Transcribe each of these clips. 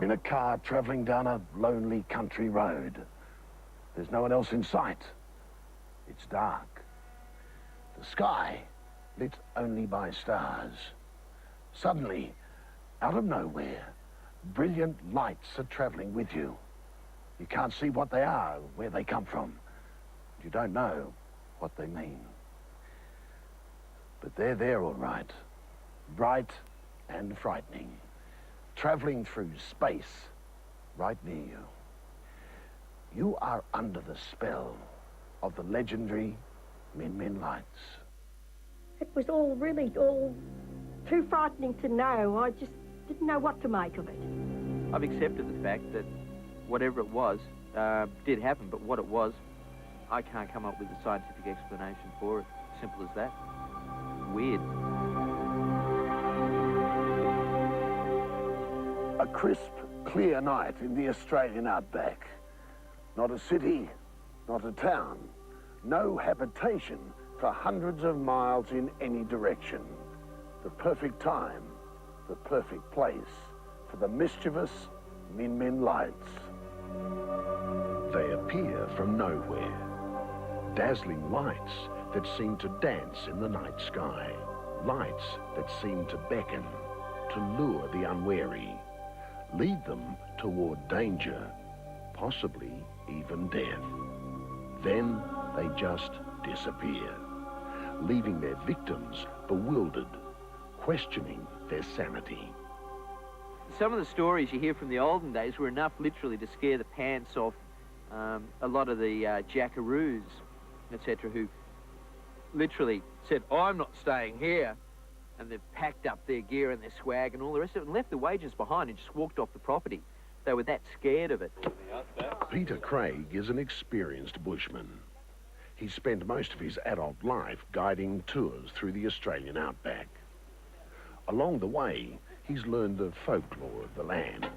In a car travelling down a lonely country road. There's no one else in sight. It's dark. The sky lit only by stars. Suddenly, out of nowhere, brilliant lights are travelling with you. You can't see what they are, where they come from. You don't know what they mean. But they're there all right, bright and frightening, travelling through space right near you. You are under the spell of the legendary Min Min lights. It was all really too frightening to know. I just didn't know what to make of it. I've accepted the fact that whatever it was did happen, but what it was, I can't come up with a scientific explanation for it. Simple as that. Weird. A crisp, clear night in the Australian outback. Not a city, not a town, no habitation for hundreds of miles in any direction. The perfect time, the perfect place for the mischievous Min Min lights. They appear from nowhere. Dazzling lights that seem to dance in the night sky. Lights that seem to beckon, to lure the unwary, lead them toward danger, possibly even death. Then they just disappear, leaving their victims bewildered, questioning their sanity. Some of the stories you hear from the olden days were enough literally to scare the pants off a lot of the jackaroos, etc., who literally said, I'm not staying here. And they've packed up their gear and their swag and all the rest of it and left the wages behind and just walked off the property. They were that scared of it. Peter Craig is an experienced bushman. He's spent most of his adult life guiding tours through the Australian outback. Along the way, he's learned the folklore of the land,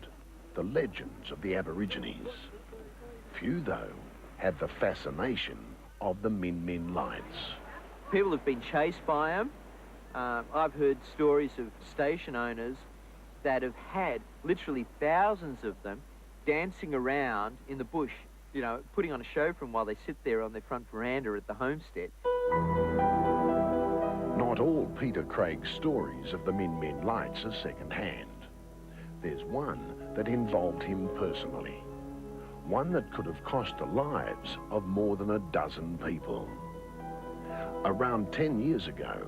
the legends of the Aborigines. Few, though, have the fascination of the Min Min lights. People have been chased by them. I've heard stories of station owners that have had literally thousands of them dancing around in the bush, you know, putting on a show for them while they sit there on their front veranda at the homestead. Not all Peter Craig's stories of the Min Min lights are second-hand. There's one that involved him personally. One that could have cost the lives of more than a dozen people. Around 10 years ago,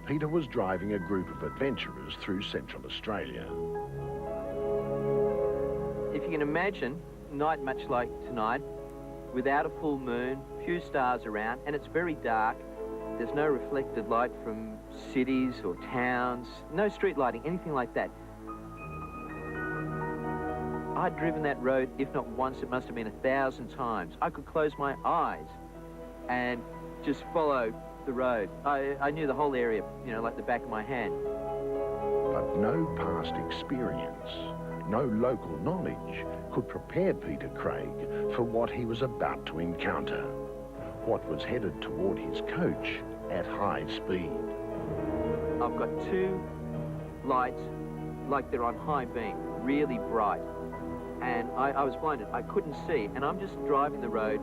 Peter was driving a group of adventurers through Central Australia. If you can imagine, a night much like tonight, without a full moon, few stars around, and it's very dark. There's no reflected light from cities or towns, no street lighting, anything like that. I'd driven that road, if not once, it must have been 1,000 times. I could close my eyes and just follow the road. I knew the whole area, you know, like the back of my hand. But no past experience, no local knowledge could prepare Peter Craig for what he was about to encounter. What was headed toward his coach at high speed. I've got two lights like they're on high beam, really bright. And I was blinded, I couldn't see, and I'm just driving the road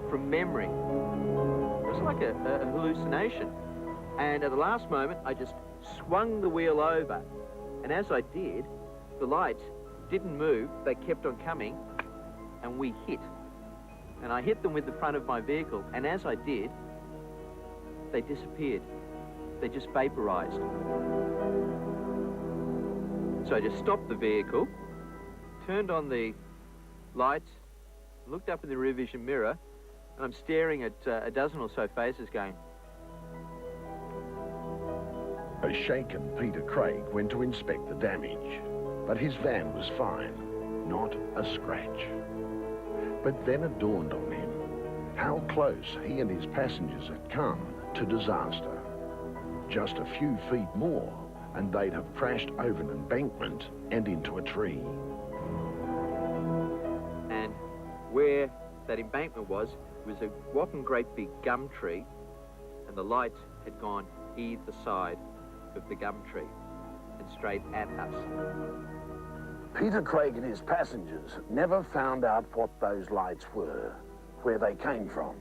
from memory. It was like a hallucination. And at the last moment, I just swung the wheel over. And as I did, the lights didn't move, they kept on coming, and we hit. And I hit them with the front of my vehicle, and as I did, they disappeared. They just vaporized. So I just stopped the vehicle, turned on the lights, looked up in the rear vision mirror, and I'm staring at a dozen or so faces going. A shaken Peter Craig went to inspect the damage, but his van was fine, not a scratch. But then it dawned on him how close he and his passengers had come to disaster. Just a few feet more, and they'd have crashed over an embankment and into a tree. And where that embankment was a whopping great big gum tree, and the lights had gone either side of the gum tree and straight at us. Peter Craig and his passengers never found out what those lights were, where they came from.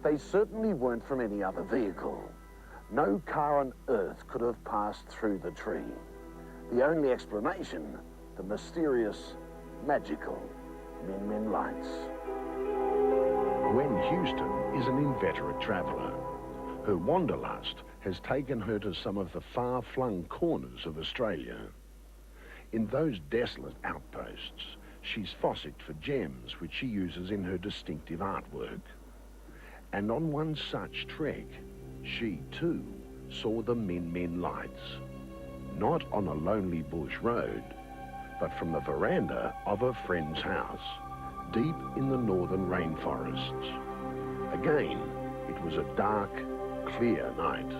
They certainly weren't from any other vehicle. No car on Earth could have passed through the tree. The only explanation, the mysterious, magical Min Min lights. Gwen Houston is an inveterate traveller. Her wanderlust has taken her to some of the far-flung corners of Australia. In those desolate outposts, she's fossicked for gems which she uses in her distinctive artwork. And on one such trek, she too saw the Min Min lights. Not on a lonely bush road, but from the veranda of a friend's house, deep in the northern rainforests. Again, it was a dark, clear night.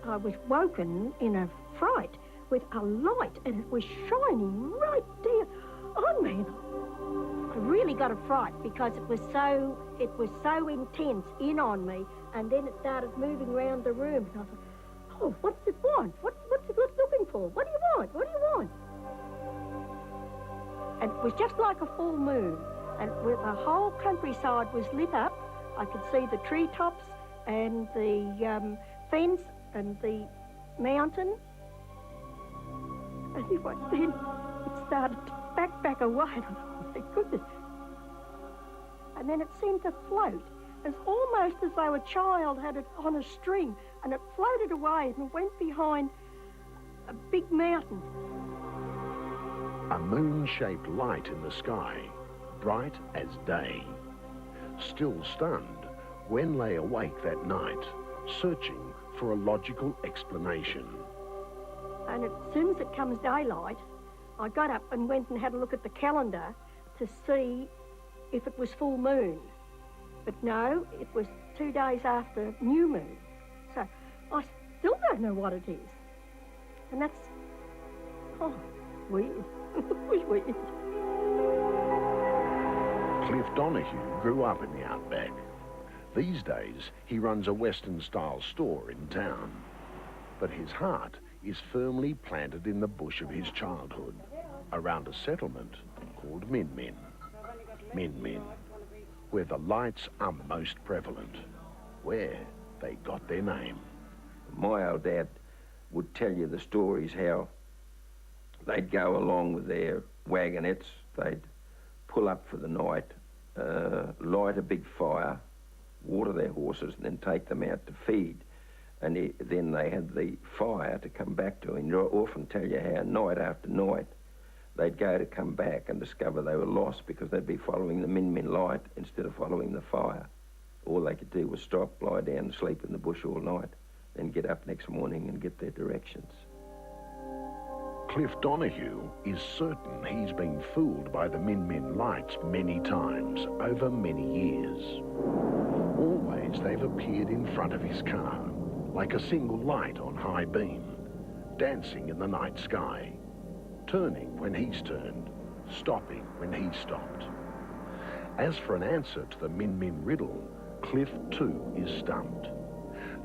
I was woken in a fright with a light, and it was shining right there on me. I really got a fright because it was so intense in on me, and then it started moving around the room, and I thought, oh, what's it want? What's it looking for? What do you want? What do you want? And it was just like a full moon, and the whole countryside was lit up. I could see the treetops and the fence and the mountain. And then it started to back away. And I thought, oh my goodness. And then it seemed to float. It's almost as though a child had it on a string, and it floated away and went behind a big mountain. A moon-shaped light in the sky, bright as day. Still stunned, Gwen lay awake that night, searching for a logical explanation. And as soon as it comes daylight, I got up and went and had a look at the calendar to see if it was full moon. But no, it was 2 days after new moon. So I still don't know what it is. And that's, weird. It was weird. Cliff Donahue grew up in the outback. These days, he runs a Western-style store in town. But his heart is firmly planted in the bush of his childhood, around a settlement called Min Min. Min Min, where the lights are most prevalent, where they got their name. My old dad would tell you the stories how they'd go along with their wagonettes, they'd pull up for the night, light a big fire, water their horses, and then take them out to feed. And then they had the fire to come back to. And he'd often tell you how night after night they'd go to come back and discover they were lost because they'd be following the Min Min light instead of following the fire. All they could do was stop, lie down and sleep in the bush all night, then get up next morning and get their directions. Cliff Donahue is certain he's been fooled by the Min Min lights many times over many years. Always they've appeared in front of his car, like a single light on high beam, dancing in the night sky, turning when he's turned, stopping when he's stopped. As for an answer to the Min Min riddle, Cliff too is stumped,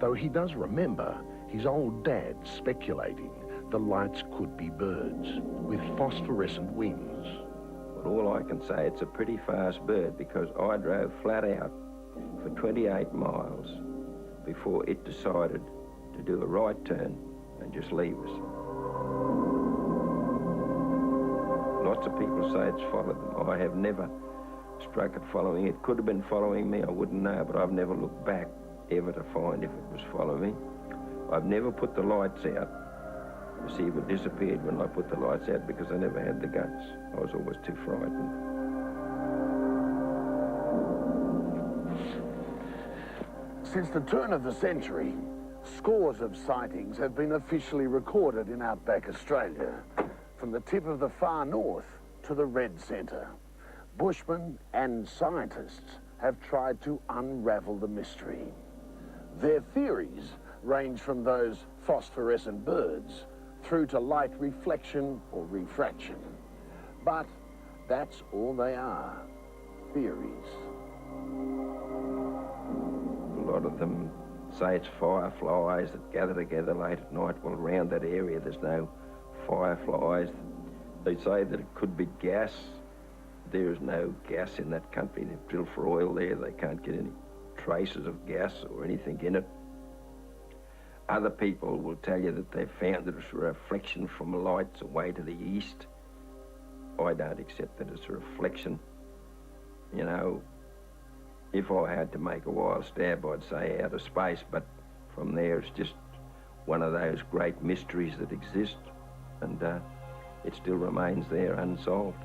though he does remember his old dad speculating the lights could be birds with phosphorescent wings. But all I can say, it's a pretty fast bird because I drove flat out for 28 miles before it decided to do a right turn and just leave us. Lots of people say it's followed them. I have never struck it following. It could have been following me, I wouldn't know, but I've never looked back ever to find if it was following me. I've never put the lights out to see if it disappeared when I put the lights out because I never had the guts. I was always too frightened. Since the turn of the century, scores of sightings have been officially recorded in outback Australia, from the tip of the far north to the Red Centre. Bushmen and scientists have tried to unravel the mystery. Their theories range from those phosphorescent birds through to light reflection or refraction. But that's all they are, theories. A lot of them say it's fireflies that gather together late at night. Well, around that area there's no fireflies. They say that it could be gas. There's no gas in that country. They've drilled for oil there. They can't get any traces of gas or anything in it. Other people will tell you that they've found that it's a reflection from lights away to the east. I don't accept that it's a reflection. You know, if I had to make a wild stab, I'd say outer space, but from there it's just one of those great mysteries that exist, and it still remains there unsolved.